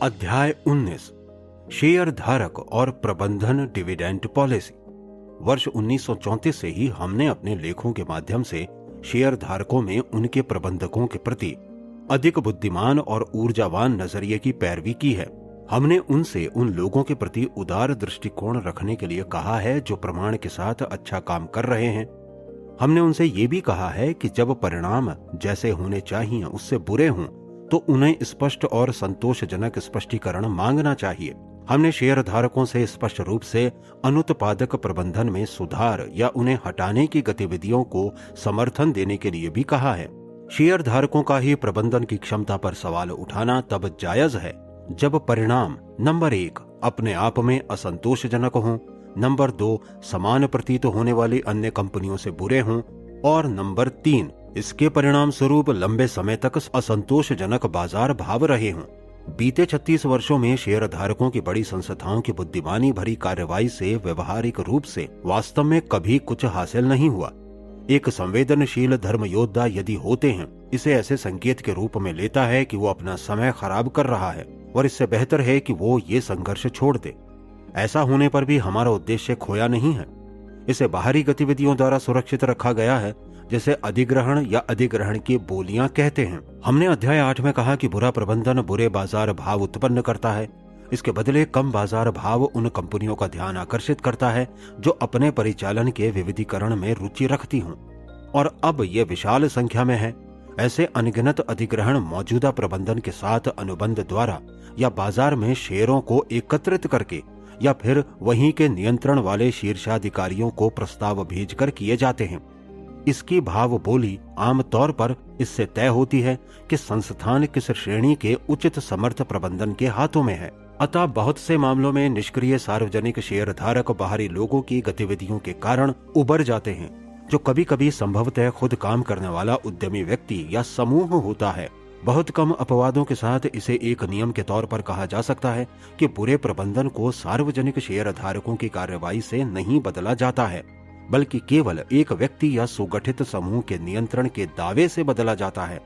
अध्याय 19 शेयर धारक और प्रबंधन डिविडेंड पॉलिसी। वर्ष 1934 से ही हमने अपने लेखों के माध्यम से शेयर धारकों में उनके प्रबंधकों के प्रति अधिक बुद्धिमान और ऊर्जावान नजरिए की पैरवी की है। हमने उनसे उन लोगों के प्रति उदार दृष्टिकोण रखने के लिए कहा है जो प्रमाण के साथ अच्छा काम कर रहे हैं। हमने उनसे ये भी कहा है कि जब परिणाम जैसे होने चाहिए उससे बुरे हों तो उन्हें स्पष्ट और संतोषजनक स्पष्टीकरण मांगना चाहिए। हमने शेयर धारकों से स्पष्ट रूप से अनुत्पादक प्रबंधन में सुधार या उन्हें हटाने की गतिविधियों को समर्थन देने के लिए भी कहा है। शेयर धारकों का ही प्रबंधन की क्षमता पर सवाल उठाना तब जायज है जब परिणाम नंबर 1 अपने आप में असंतोषजनक हों, नंबर 2 समान प्रतीत होने वाली अन्य कंपनियों से बुरे हों और नंबर 3 इसके परिणाम स्वरूप लंबे समय तक असंतोषजनक बाजार भाव रहे हों। बीते 36 वर्षों में शेयर धारकों की बड़ी संस्थाओं की बुद्धिमानी भरी कार्रवाई से व्यवहारिक रूप से वास्तव में कभी कुछ हासिल नहीं हुआ। एक संवेदनशील धर्म योद्धा यदि होते हैं, इसे ऐसे संकेत के रूप में लेता है कि वो अपना समय खराब कर रहा है और इससे बेहतर है कि वो ये संघर्ष छोड़ दे। ऐसा होने पर भी हमारा उद्देश्य खोया नहीं है। इसे बाहरी गतिविधियों द्वारा सुरक्षित रखा गया है, जैसे अधिग्रहण या अधिग्रहण की बोलियां कहते हैं। हमने अध्याय 8 में कहा कि बुरा प्रबंधन बुरे बाजार भाव उत्पन्न करता है। इसके बदले कम बाजार भाव उन कंपनियों का ध्यान आकर्षित करता है जो अपने परिचालन के विविधीकरण में रुचि रखती हों, और अब ये विशाल संख्या में है। ऐसे अनगिनत अधिग्रहण मौजूदा प्रबंधन के साथ अनुबंध द्वारा या बाजार में शेयरों को एकत्रित करके या फिर वहीं के नियंत्रण वाले शीर्षाधिकारियों को प्रस्ताव भेजकर किए जाते हैं। इसकी भाव बोली आमतौर पर इससे तय होती है कि संस्थान किस श्रेणी के उचित समर्थ प्रबंधन के हाथों में है। अतः बहुत से मामलों में निष्क्रिय सार्वजनिक शेयर धारक बाहरी लोगों की गतिविधियों के कारण उबर जाते हैं, जो कभी कभी संभवतः खुद काम करने वाला उद्यमी व्यक्ति या समूह होता है। बहुत कम अपवादों के साथ इसे एक नियम के तौर पर कहा जा सकता है कि बुरे प्रबंधन को सार्वजनिक शेयर धारकों की कार्रवाई से नहीं बदला जाता है, बल्कि केवल एक व्यक्ति या सुगठित समूह के नियंत्रण के दावे से बदला जाता है।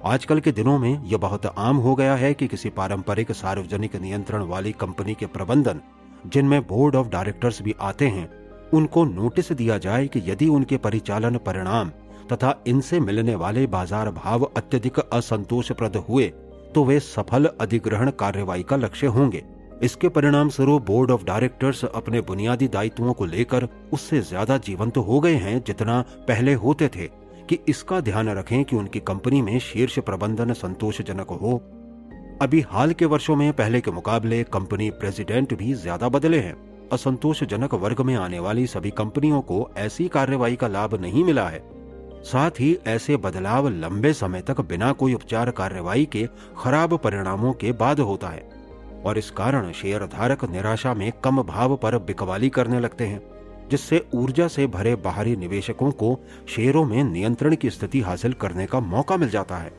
आजकल के दिनों में यह बहुत आम हो गया है कि किसी पारंपरिक सार्वजनिक नियंत्रण वाली कंपनी के प्रबंधन, जिनमें बोर्ड ऑफ डायरेक्टर्स भी आते हैं, उनको नोटिस दिया जाए कि यदि उनके परिचालन परिणाम तथा इनसे मिलने वाले बाजार भाव अत्यधिक असंतोषप्रद हुए तो वे सफल अधिग्रहण कार्रवाई का लक्ष्य होंगे। इसके परिणाम स्वरूप बोर्ड ऑफ डायरेक्टर्स अपने बुनियादी दायित्वों को लेकर उससे ज्यादा जीवंत हो गए हैं जितना पहले होते थे कि इसका ध्यान रखें कि उनकी कंपनी में शीर्ष प्रबंधन संतोषजनक हो। अभी हाल के वर्षों में पहले के मुकाबले कंपनी प्रेसिडेंट भी ज्यादा बदले हैं। असंतोषजनक वर्ग में आने वाली सभी कंपनियों को ऐसी कार्रवाई का लाभ नहीं मिला है। साथ ही ऐसे बदलाव लंबे समय तक बिना कोई उपचार कार्रवाई के खराब परिणामों के बाद होता है, और इस कारण शेयर धारक निराशा में कम भाव पर बिकवाली करने लगते हैं, जिससे ऊर्जा से भरे बाहरी निवेशकों को शेयरों में नियंत्रण की स्थिति हासिल करने का मौका मिल जाता है।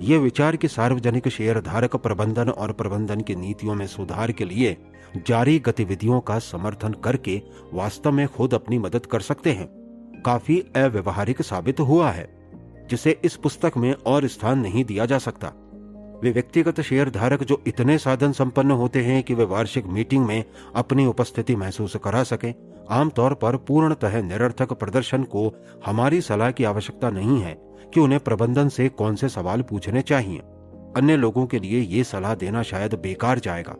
ये विचार कि सार्वजनिक शेयर धारक प्रबंधन और प्रबंधन की नीतियों में सुधार के लिए जारी गतिविधियों का समर्थन करके वास्तव में खुद अपनी मदद कर सकते हैं, काफी अव्यवहारिक साबित हुआ है, जिसे इस पुस्तक में और स्थान नहीं दिया जा सकता। वे व्यक्तिगत शेयर धारक जो इतने साधन संपन्न होते हैं कि वे वार्षिक मीटिंग में अपनी उपस्थिति महसूस करा सकें, आमतौर पर पूर्णतः निरर्थक प्रदर्शन को हमारी सलाह की आवश्यकता नहीं है कि उन्हें प्रबंधन से कौन से सवाल पूछने चाहिए। अन्य लोगों के लिए ये सलाह देना शायद बेकार जाएगा।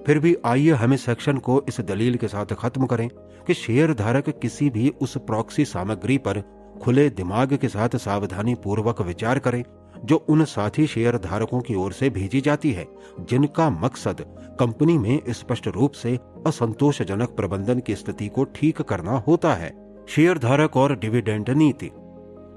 फिर भी आइए हम इस सेक्शन को इस दलील के साथ खत्म करें कि शेयर धारक किसी भी उस प्रॉक्सी सामग्री पर खुले दिमाग के साथ सावधानी पूर्वक विचार करें जो उन साथी शेयर धारकों की ओर से भेजी जाती है जिनका मकसद कंपनी में स्पष्ट रूप से असंतोषजनक प्रबंधन की स्थिति को ठीक करना होता है। शेयर धारक और डिविडेंड नीति।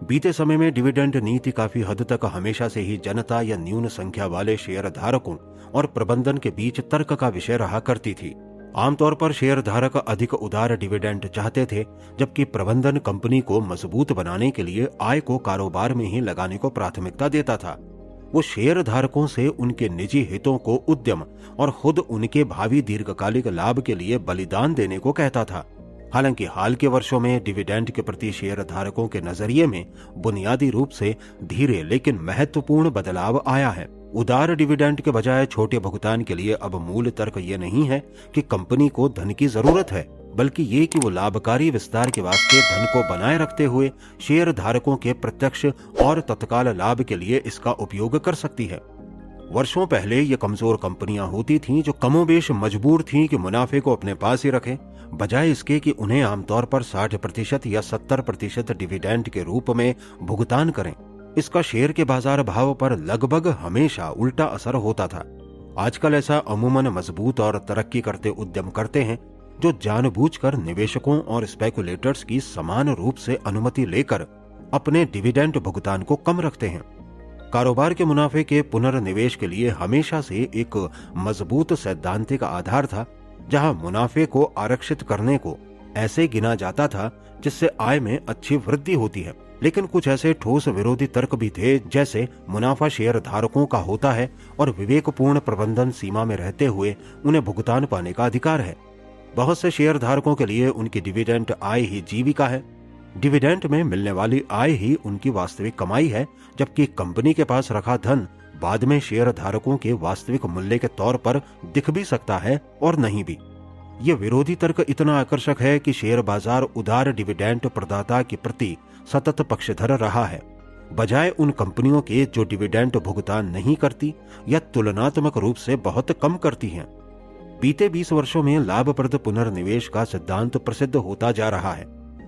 बीते समय में डिविडेंड नीति काफी हद तक हमेशा से ही जनता या न्यून संख्या वाले शेयर धारकों और प्रबंधन के बीच तर्क का विषय रहा करती थी। आमतौर पर शेयर धारक अधिक उदार डिविडेंड चाहते थे, जबकि प्रबंधन कंपनी को मजबूत बनाने के लिए आय को कारोबार में ही लगाने को प्राथमिकता देता था। वो शेयर धारकों से उनके निजी हितों को उद्यम और खुद उनके भावी दीर्घकालिक लाभ के लिए बलिदान देने को कहता था। हालांकि हाल के वर्षों में डिविडेंड के प्रति शेयर धारकों के नजरिए में बुनियादी रूप से धीरे लेकिन महत्वपूर्ण बदलाव आया है। उदार डिविडेंड के बजाय छोटे भुगतान के लिए अब मूल तर्क ये नहीं है कि कंपनी को धन की जरूरत है, बल्कि ये कि वो लाभकारी विस्तार के वास्ते धन को बनाए रखते हुए शेयर धारकों के प्रत्यक्ष और तत्काल लाभ के लिए इसका उपयोग कर सकती है। वर्षों पहले ये कमजोर कंपनियां होती थीं जो कमोबेश मजबूर थीं कि मुनाफे को अपने पास ही रखें, बजाय इसके कि उन्हें आमतौर पर 60% या 70% डिविडेंड के रूप में भुगतान करें। इसका शेयर के बाजार भाव पर लगभग हमेशा उल्टा असर होता था। आजकल ऐसा अमूमन मजबूत और तरक्की करते उद्यम करते हैं जो जानबूझकर निवेशकों और स्पेकुलेटर्स की समान रूप से अनुमति लेकर अपने डिविडेंड भुगतान को कम रखते हैं। कारोबार के मुनाफे के पुनर्निवेश के लिए हमेशा से एक मजबूत सैद्धांतिक आधार था, जहां मुनाफे को आरक्षित करने को ऐसे गिना जाता था जिससे आय में अच्छी वृद्धि होती है। लेकिन कुछ ऐसे ठोस विरोधी तर्क भी थे, जैसे मुनाफा शेयर धारकों का होता है और विवेकपूर्ण प्रबंधन सीमा में रहते हुए उन्हें भुगतान पाने का अधिकार है। बहुत से शेयर धारकों के लिए उनकी डिविडेंड आय ही जीविका है। डिविडेंड में मिलने वाली आय ही उनकी वास्तविक कमाई है, जबकि कंपनी के पास रखा धन बाद में शेयर धारकों के वास्तविक मूल्य के तौर पर दिख भी सकता है और नहीं भी। ये विरोधी तर्क इतना आकर्षक है कि शेयर बाजार उदार डिविडेंड प्रदाता के प्रति सतत पक्षधर रहा है, बजाय उन कंपनियों के जो डिविडेंड भुगतान नहीं करती या तुलनात्मक रूप से बहुत कम करती हैं। बीते 20 वर्षों में लाभप्रद पुनर्निवेश का सिद्धांत प्रसिद्ध होता जा रहा है।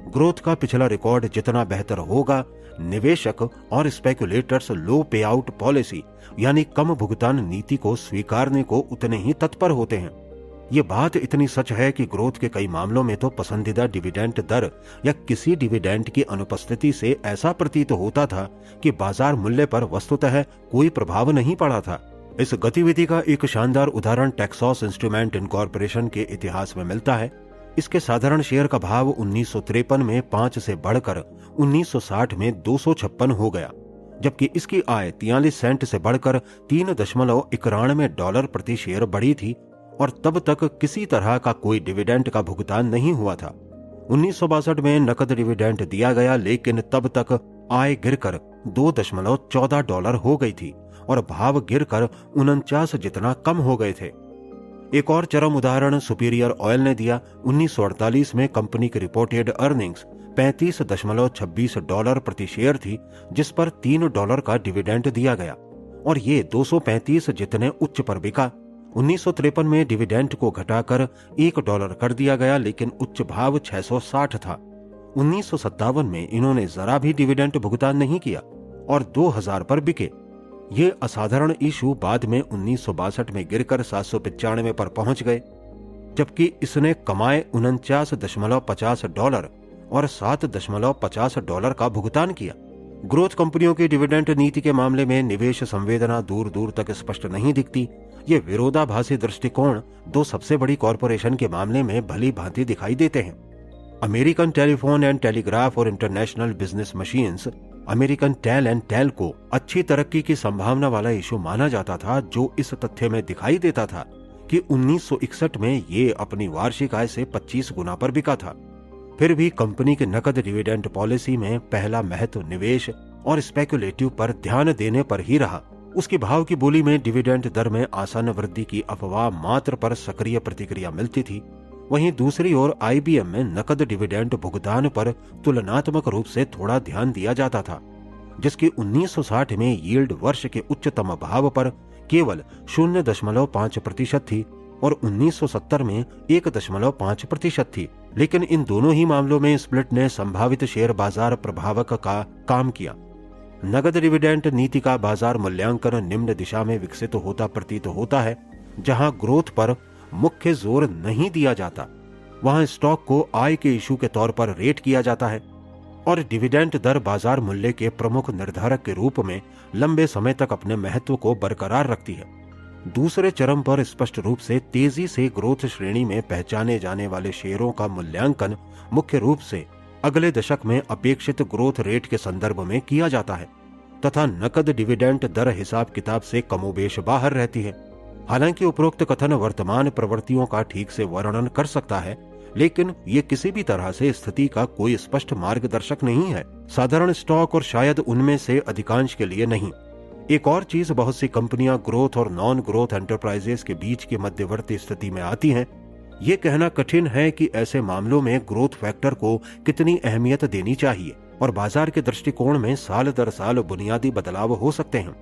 ग्रोथ का पिछला रिकॉर्ड जितना बेहतर होगा, निवेशक और स्पेकुलेटर्स लो पे आउट पॉलिसी यानी कम भुगतान नीति को स्वीकारने को उतने ही तत्पर होते हैं। ये बात इतनी सच है कि ग्रोथ के कई मामलों में तो पसंदीदा डिविडेंड दर या किसी डिविडेंड की अनुपस्थिति से ऐसा प्रतीत होता था कि बाजार मूल्य पर वस्तुतः कोई प्रभाव नहीं पड़ा था। इस गतिविधि का एक शानदार उदाहरण टेक्सास इंस्ट्रूमेंट इनकॉर्पोरेशन के इतिहास में मिलता है। इसके साधारण शेयर का भाव 1953 में 5 से बढ़कर 1960 में 256 हो गया, जबकि इसकी आय 43 सेंट से बढ़कर $3.91 प्रति शेयर बढ़ी थी और तब तक किसी तरह का कोई डिविडेंड का भुगतान नहीं हुआ था। 1962 में नकद डिविडेंड दिया गया, लेकिन तब तक आय गिरकर $2.14 हो गई थी और भाव गिरकर 49 जितना कम हो गए थे। एक और चरम उदाहरण सुपीरियर ऑयल ने दिया। 1948 में कंपनी की रिपोर्टेड अर्निंग्स $35.26 प्रति शेयर थी, जिस पर $3 का डिविडेंड दिया गया और ये 235 जितने उच्च पर बिका। 1953 में डिविडेंड को घटाकर $1 कर दिया गया, लेकिन उच्च भाव 660 था। 1957 में इन्होंने जरा भी डिविडेंड भुगतान नहीं किया और 2000 पर बिके। ये असाधारण इशू बाद में 1962 में गिरकर 795 पर पहुंच गए, जबकि इसने कमाए $49.50 और $7.50 का भुगतान किया। ग्रोथ कंपनियों की डिविडेंड नीति के मामले में निवेश संवेदना दूर दूर तक स्पष्ट नहीं दिखती। ये विरोधाभासी दृष्टिकोण दो सबसे बड़ी कॉरपोरेशन के मामले में भली भांति दिखाई देते हैं। अमेरिकन टेलीफोन एंड टेलीग्राफ और international business machines American tel and tel को अच्छी तरक्की की संभावना वाला इशू माना जाता था, जो इस तथ्य में दिखाई देता था कि 1961 में ये अपनी वार्षिक आय से 25 गुना पर बिका था। फिर भी कंपनी के नकद डिविडेंड पॉलिसी में पहला महत्व निवेश और स्पेकुलेटिव पर ध्यान देने पर ही रहा। उसकी भाव की बोली में डिविडेंड दर में आसान वृद्धि की अफवाह मात्र पर सक्रिय प्रतिक्रिया मिलती थी। वहीं दूसरी ओर IBM में नकद डिविडेंड भुगतान पर तुलनात्मक रूप से थोड़ा ध्यान दिया जाता था, जिसकी 1960 में यील्ड वर्ष के उच्चतम भाव पर केवल 0.5% थी और 1970 में 1.5% थी। लेकिन इन दोनों ही मामलों में स्प्लिट ने संभावित शेयर बाजार प्रभावक का काम किया। नगद डिविडेंड नीति का बाजार मूल्यांकन निम्न दिशा में विकसित होता प्रतीत होता है। जहां ग्रोथ पर मुख्य जोर नहीं दिया जाता, वहां स्टॉक को आय के इशू के तौर पर रेट किया जाता है और डिविडेंड दर बाजार मूल्य के प्रमुख निर्धारक के रूप में लंबे समय तक अपने महत्व को बरकरार रखती है। दूसरे चरम पर स्पष्ट रूप से तेजी से ग्रोथ श्रेणी में पहचाने जाने वाले शेयरों का मूल्यांकन मुख्य रूप से अगले दशक में अपेक्षित ग्रोथ रेट के संदर्भ में किया जाता है तथा नकद डिविडेंड दर हिसाब किताब से कमोबेश बाहर रहती है। हालांकि उपरोक्त कथन वर्तमान प्रवृत्तियों का ठीक से वर्णन कर सकता है, लेकिन ये किसी भी तरह से स्थिति का कोई स्पष्ट मार्गदर्शक नहीं है, साधारण स्टॉक और शायद उनमें से अधिकांश के लिए नहीं। एक और चीज, बहुत सी कंपनियां ग्रोथ और नॉन ग्रोथ एंटरप्राइजेस के बीच की मध्यवर्ती स्थिति में आती हैं। ये कहना कठिन है कि ऐसे मामलों में ग्रोथ फैक्टर को कितनी अहमियत देनी चाहिए और बाजार के दृष्टिकोण में साल दर साल बुनियादी बदलाव हो सकते हैं।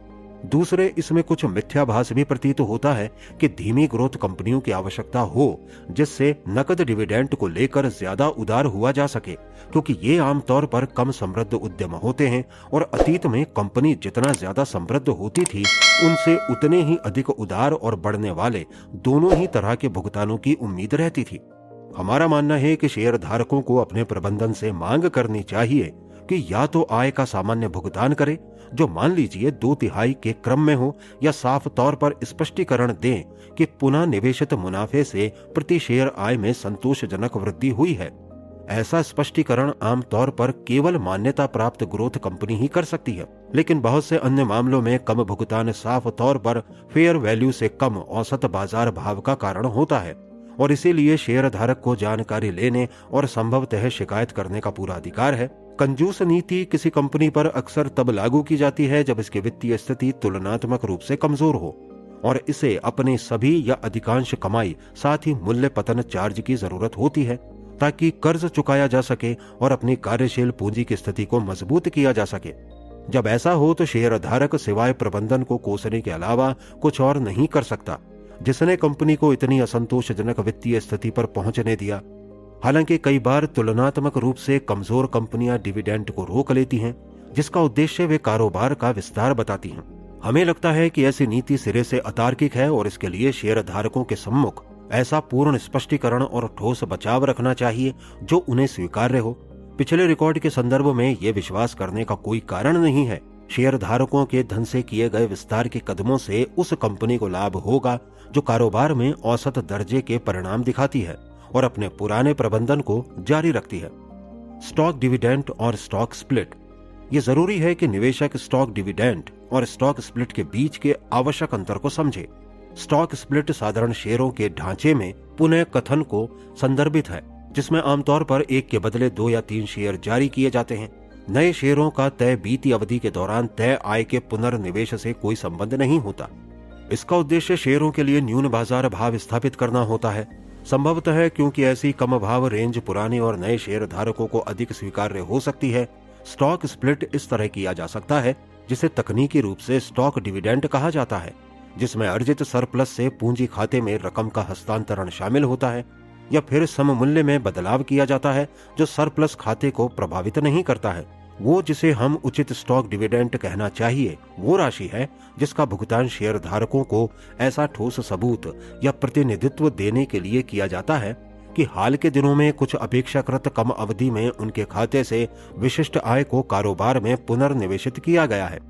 दूसरे, इसमें कुछ मिथ्याभास भी प्रतीत होता है कि धीमी ग्रोथ कंपनियों की आवश्यकता हो जिससे नकद डिविडेंड को लेकर ज्यादा उदार हुआ जा सके, क्योंकि ये आमतौर पर कम समृद्ध उद्यम होते हैं और अतीत में कंपनी जितना ज्यादा समृद्ध होती थी उनसे उतने ही अधिक उदार और बढ़ने वाले दोनों ही तरह के भुगतानों की उम्मीद रहती थी। हमारा मानना है कि शेयर धारकों को अपने प्रबंधन से मांग करनी चाहिए कि या तो आय का सामान्य भुगतान करे, जो मान लीजिए 2/3 के क्रम में हो, या साफ तौर पर स्पष्टीकरण दें कि पुनः निवेशित मुनाफे से प्रति शेयर आय में संतोषजनक वृद्धि हुई है। ऐसा स्पष्टीकरण आमतौर पर केवल मान्यता प्राप्त ग्रोथ कंपनी ही कर सकती है, लेकिन बहुत से अन्य मामलों में कम भुगतान साफ तौर पर फेयर वैल्यू से कम औसत बाजार भाव का कारण होता है और इसीलिए शेयर धारक को जानकारी लेने और संभवतः शिकायत करने का पूरा अधिकार है। कंजूस नीति किसी कंपनी पर अक्सर तब लागू की जाती है जब इसकी वित्तीय स्थिति तुलनात्मक रूप से कमजोर हो और इसे अपने सभी या अधिकांश कमाई साथ ही मूल्य पतन चार्ज की जरूरत होती है ताकि कर्ज चुकाया जा सके और अपनी कार्यशील पूंजी की स्थिति को मजबूत किया जा सके। जब ऐसा हो तो शेयर धारक सिवाय प्रबंधन को कोसने के अलावा कुछ और नहीं कर सकता जिसने कंपनी को इतनी असंतोषजनक वित्तीय स्थिति पर पहुंचने दिया। हालांकि कई बार तुलनात्मक रूप से कमजोर कंपनियां डिविडेंड को रोक लेती हैं, जिसका उद्देश्य वे कारोबार का विस्तार बताती हैं। हमें लगता है कि ऐसी नीति सिरे से अतार्किक है और इसके लिए शेयर धारकों के सम्मुख ऐसा पूर्ण स्पष्टीकरण और ठोस बचाव रखना चाहिए जो उन्हें स्वीकार्य हो। पिछले रिकॉर्ड के संदर्भ में ये विश्वास करने का कोई कारण नहीं है शेयर धारकों के धन से किए गए विस्तार के कदमों से उस कंपनी को लाभ होगा जो कारोबार में औसत दर्जे के परिणाम दिखाती है और अपने पुराने प्रबंधन को जारी रखती है। स्टॉक डिविडेंड और स्टॉक स्प्लिट। ये जरूरी है कि निवेशक स्टॉक डिविडेंड और स्टॉक स्प्लिट के बीच के आवश्यक अंतर को समझे। स्टॉक स्प्लिट साधारण शेयरों के ढांचे में पुनः कथन को संदर्भित है, जिसमें आमतौर पर एक के बदले 2 या 3 शेयर जारी किए जाते हैं। नए शेयरों का तय बीती अवधि के दौरान तय आय के पुनर्निवेश से कोई संबंध नहीं होता। इसका उद्देश्य शेयरों के लिए न्यून बाजार भाव स्थापित करना होता है, संभवतः क्योंकि ऐसी कम भाव रेंज पुराने और नए शेयर धारकों को अधिक स्वीकार्य हो सकती है। स्टॉक स्प्लिट इस तरह किया जा सकता है, जिसे तकनीकी रूप से स्टॉक डिविडेंड कहा जाता है, जिसमें अर्जित सरप्लस से पूंजी खाते में रकम का हस्तांतरण शामिल होता है या फिर सममूल्य में बदलाव किया जाता है जो सरप्लस खाते को प्रभावित नहीं करता है। वो जिसे हम उचित स्टॉक डिविडेंड कहना चाहिए वो राशि है जिसका भुगतान शेयर धारकों को ऐसा ठोस सबूत या प्रतिनिधित्व देने के लिए किया जाता है कि हाल के दिनों में कुछ अपेक्षाकृत कम अवधि में उनके खाते से विशिष्ट आय को कारोबार में पुनर्निवेशित किया गया है।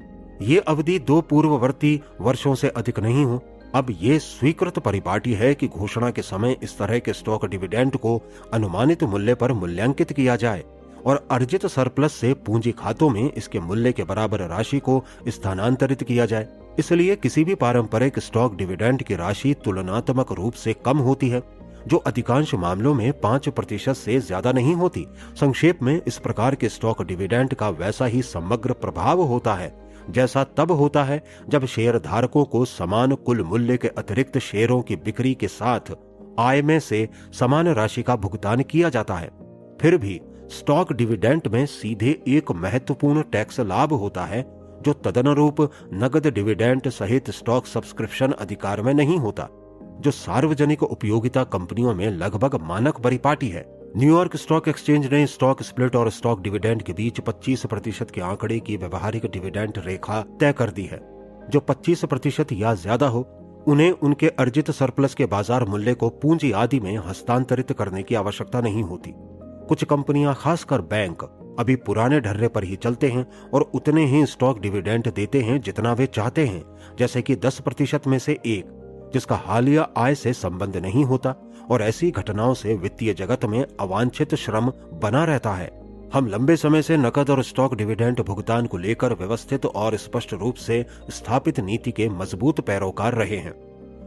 ये अवधि 2 पूर्ववर्ती वर्षों से अधिक नहीं हो। अब ये स्वीकृत परिपाटी है कि घोषणा के समय इस तरह के स्टॉक डिविडेंड को अनुमानित मूल्य पर मूल्यांकित किया जाए और अर्जित सरप्लस से पूंजी खातों में इसके मूल्य के बराबर राशि को स्थानांतरित किया जाए। इसलिए किसी भी पारंपरिक स्टॉक डिविडेंड की राशि तुलनात्मक रूप से कम होती है, जो अधिकांश मामलों में 5% से ज्यादा नहीं होती। संक्षेप में, इस प्रकार के स्टॉक डिविडेंड का वैसा ही समग्र प्रभाव होता है जैसा तब होता है जब शेयर धारकों को समान कुल मूल्य के अतिरिक्त शेयरों की बिक्री के साथ आय में से समान राशि का भुगतान किया जाता है। फिर भी स्टॉक डिविडेंड में सीधे एक महत्वपूर्ण टैक्स लाभ होता है जो तदनुरूप नगद डिविडेंड सहित स्टॉक सब्सक्रिप्शन अधिकार में नहीं होता, जो सार्वजनिक उपयोगिता कंपनियों में लगभग मानक परिपाटी है। न्यूयॉर्क स्टॉक एक्सचेंज ने स्टॉक स्प्लिट और स्टॉक डिविडेंड के बीच 25% के आंकड़े की व्यवहारिक डिविडेंड रेखा तय कर दी है। जो 25% या ज्यादा हो, उन्हें उनके अर्जित सरप्लस के बाजार मूल्य को पूंजी आदि में हस्तांतरित करने की आवश्यकता नहीं होती। कुछ कंपनियां, खासकर बैंक, अभी पुराने ढर्रे पर ही चलते हैं और उतने ही स्टॉक डिविडेंड देते हैं जितना वे चाहते हैं, जैसे कि 10% में से 1, जिसका हालिया आय से संबंध नहीं होता और ऐसी घटनाओं से वित्तीय जगत में अवांछित श्रम बना रहता है। हम लंबे समय से नकद और स्टॉक डिविडेंड भुगतान को लेकर व्यवस्थित और स्पष्ट रूप से स्थापित नीति के मजबूत पैरोकार रहे हैं।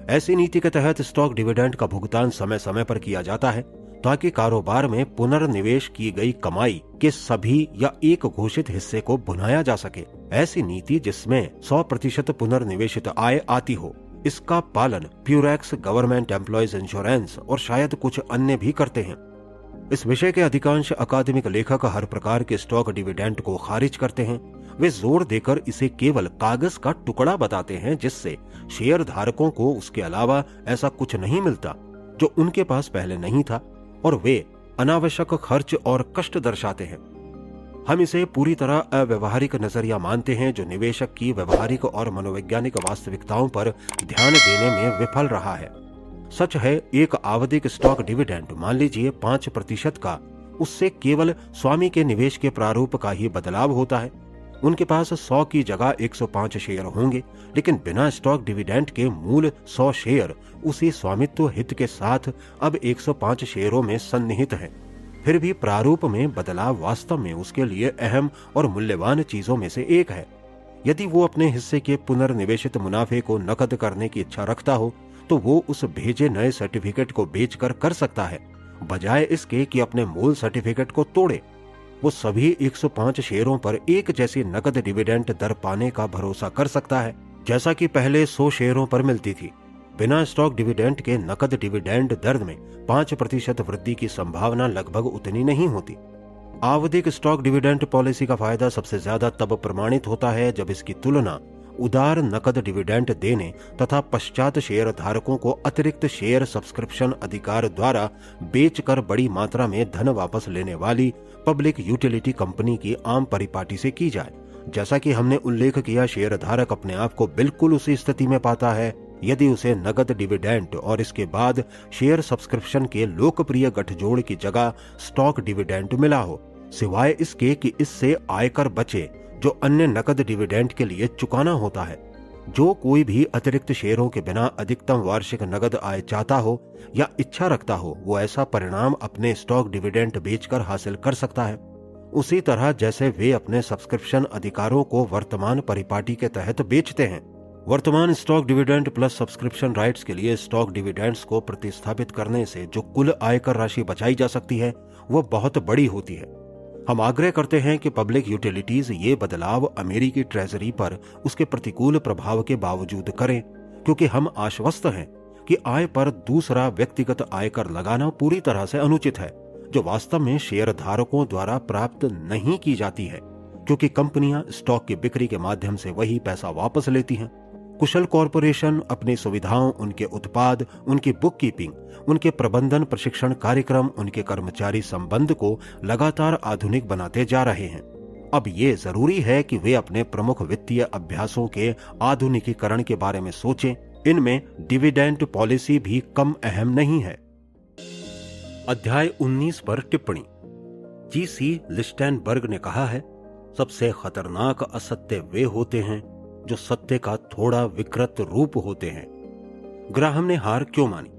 ऐसी नीति के तहत स्टॉक डिविडेंड का भुगतान समय समय पर किया जाता है, ताकि कारोबार में पुनर्निवेश की गई कमाई के सभी या एक घोषित हिस्से को भुनाया जा सके। ऐसी नीति जिसमें 100% पुनर्निवेशित आय आती हो, इसका पालन प्यूरैक्स, गवर्नमेंट एम्प्लॉयज इंश्योरेंस और शायद कुछ अन्य भी करते हैं। इस विषय के अधिकांश अकादमिक लेखक हर प्रकार के स्टॉक डिविडेंड को खारिज करते हैं। वे जोर देकर इसे केवल कागज का टुकड़ा बताते हैं जिससे शेयर धारकों को उसके अलावा ऐसा कुछ नहीं मिलता जो उनके पास पहले नहीं था, और वे अनावश्यक खर्च और कष्ट दर्शाते हैं। हम इसे पूरी तरह अव्यवहारिक नजरिया मानते हैं जो निवेशक की व्यवहारिक और मनोवैज्ञानिक वास्तविकताओं पर ध्यान देने में विफल रहा है। सच है, एक आवधिक स्टॉक डिविडेंड, मान लीजिए 5% का, उससे केवल स्वामी के निवेश के प्रारूप का ही बदलाव होता है। उनके पास 100 की जगह 105 शेयर होंगे, लेकिन बिना स्टॉक डिविडेंड के मूल 100 शेयर उसी स्वामित्व हित के साथ अब 105 शेयरों में सन्निहित हैं। फिर भी प्रारूप में बदलाव वास्तव में उसके लिए अहम और मूल्यवान चीजों में से एक है। यदि वो अपने हिस्से के पुनर्निवेशित मुनाफे को नकद करने की इच्छा रखता हो तो वो उस भेजे नए सर्टिफिकेट को बेचकर कर सकता है, बजाय इसके कि अपने मूल सर्टिफिकेट को तोड़े। वो सभी 105 शेयरों पर एक जैसी नकद डिविडेंड दर पाने का भरोसा कर सकता है, जैसा कि पहले 100 शेयरों पर मिलती थी। बिना स्टॉक डिविडेंड के नकद डिविडेंड दर में 5% वृद्धि की संभावना लगभग उतनी नहीं होती। आवधिक स्टॉक डिविडेंड पॉलिसी का फायदा सबसे ज्यादा तब प्रमाणित होता है जब इसकी तुलना उदार नकद डिविडेंड देने तथा पश्चात शेयर धारकों को अतिरिक्त शेयर सब्सक्रिप्शन अधिकार द्वारा बेचकर बड़ी मात्रा में धन वापस लेने वाली पब्लिक यूटिलिटी कंपनी की आम परिपाटी से की जाए। जैसा कि हमने उल्लेख किया, शेयर धारक अपने आप को बिल्कुल उसी स्थिति में पाता है यदि उसे नगद डिविडेंड और इसके बाद शेयर सब्सक्रिप्शन के लोकप्रिय गठजोड़ की जगह स्टॉक डिविडेंड मिला हो, सिवाय इसके कि इससे आयकर बचे जो अन्य नकद डिविडेंड के लिए चुकाना होता है। जो कोई भी अतिरिक्त शेयरों के बिना अधिकतम वार्षिक नगद आय चाहता हो या इच्छा रखता हो, वो ऐसा परिणाम अपने स्टॉक डिविडेंड बेचकर हासिल कर सकता है, उसी तरह जैसे वे अपने सब्सक्रिप्शन अधिकारों को वर्तमान परिपाटी के तहत बेचते हैं। वर्तमान stock dividend plus subscription rights के लिए स्टॉक डिविडेंड्स को प्रतिस्थापित करने से जो कुल आयकर राशि बचाई जा सकती है वो बहुत बड़ी होती है। हम आग्रह करते हैं कि पब्लिक यूटिलिटीज ये बदलाव अमेरिकी ट्रेजरी पर उसके प्रतिकूल प्रभाव के बावजूद करें, क्योंकि हम आश्वस्त हैं कि आय पर दूसरा व्यक्तिगत आयकर लगाना पूरी तरह से अनुचित है, जो वास्तव में शेयर धारकों द्वारा प्राप्त नहीं की जाती है, क्योंकि कंपनियां स्टॉक की बिक्री के माध्यम से वही पैसा वापस लेती हैं। कुशल कॉरपोरेशन अपनी सुविधाओं, उनके उत्पाद, उनकी बुककीपिंग, उनके प्रबंधन प्रशिक्षण कार्यक्रम, उनके कर्मचारी संबंध को लगातार आधुनिक बनाते जा रहे हैं। अब ये जरूरी है कि वे अपने प्रमुख वित्तीय अभ्यासों के आधुनिकीकरण के बारे में सोचें। इनमें डिविडेंड पॉलिसी भी कम अहम नहीं है। अध्याय 19 पर टिप्पणी। जी.सी. लिस्टेनबर्ग ने कहा है, सबसे खतरनाक असत्य वे होते हैं जो सत्य का थोड़ा विकृत रूप होते हैं। ग्राहम ने हार क्यों मानी?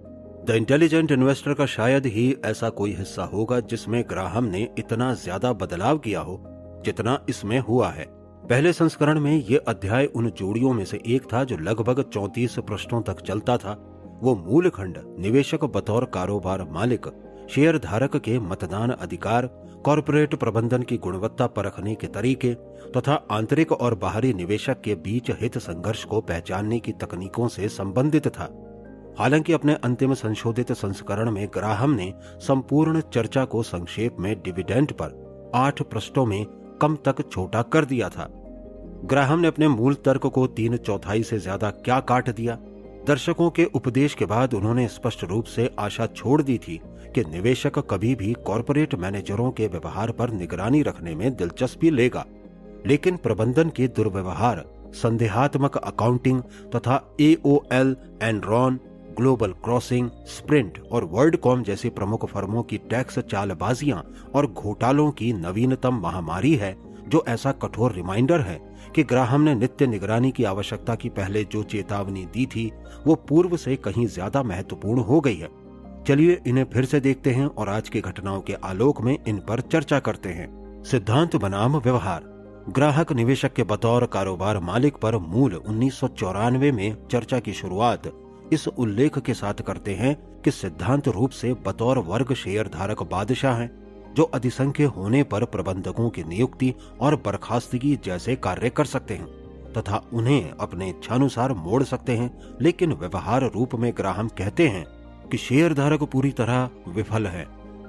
द इंटेलिजेंट इन्वेस्टर का शायद ही ऐसा कोई हिस्सा होगा जिसमें ग्राहम ने इतना ज्यादा बदलाव किया हो जितना इसमें हुआ है। पहले संस्करण में ये अध्याय उन जोड़ियों में से एक था जो लगभग 34 पृष्ठों तक चलता था। वो मूल खंड निवेशक बतौर कारोबार मालिक, शेयर धारक के मतदान अधिकार, कॉरपोरेट प्रबंधन की गुणवत्ता परखने के तरीके तथा आंतरिक और बाहरी निवेशक के बीच हित संघर्ष को पहचानने की तकनीकों से संबंधित था। हालांकि अपने अंतिम संशोधित संस्करण में ग्राहम ने संपूर्ण चर्चा को संक्षेप में डिविडेंड पर 8 पृष्ठों में कम तक छोटा कर दिया था। ग्राहम ने अपने मूल तर्क को 3/4 से ज्यादा क्या काट दिया। दर्शकों के उपदेश के बाद उन्होंने स्पष्ट रूप से आशा छोड़ दी थी कि निवेशक कभी भी कॉरपोरेट मैनेजरों के व्यवहार पर निगरानी रखने में दिलचस्पी लेगा, लेकिन प्रबंधन के दुर्व्यवहार, संदेहात्मक अकाउंटिंग तथा AOL, Enron, global crossing, sprint और वर्ल्डकॉम जैसी प्रमुख फर्मों की टैक्स चालबाजियां और घोटालों की नवीनतम महामारी है, जो ऐसा कठोर रिमाइंडर है कि ग्राहम ने नित्य निगरानी की आवश्यकता की पहले जो चेतावनी दी थी वो पूर्व से कहीं ज्यादा महत्वपूर्ण हो गई है। चलिए इन्हें फिर से देखते हैं और आज की घटनाओं के आलोक में इन पर चर्चा करते हैं। सिद्धांत बनाम व्यवहार। ग्राहक निवेशक के बतौर कारोबार मालिक पर मूल 1994 में चर्चा की शुरुआत इस उल्लेख के साथ करते हैं कि सिद्धांत रूप से बतौर वर्ग शेयर धारक बादशाह हैं, जो अधिसंख्य होने पर प्रबंधकों की नियुक्ति और बर्खास्तगी जैसे कार्य कर सकते हैं तथा उन्हें अपने इच्छानुसार मोड़ सकते हैं। लेकिन व्यवहार रूप में ग्राहम कहते हैं कि शेयर धारक पूरी तरह विफल है।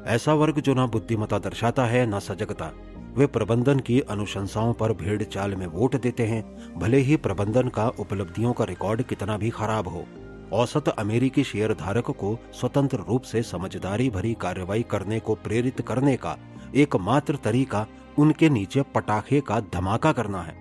ऐसा वर्ग जो ना बुद्धिमत्ता दर्शाता है न सजगता। वे प्रबंधन की अनुशंसाओं पर भेड़ चाल में वोट देते हैं, भले ही प्रबंधन का उपलब्धियों का रिकॉर्ड कितना भी खराब हो। औसत अमेरिकी शेयर धारक को स्वतंत्र रूप से समझदारी भरी कार्रवाई करने को प्रेरित करने का एकमात्र तरीका उनके नीचे पटाखे का धमाका करना है।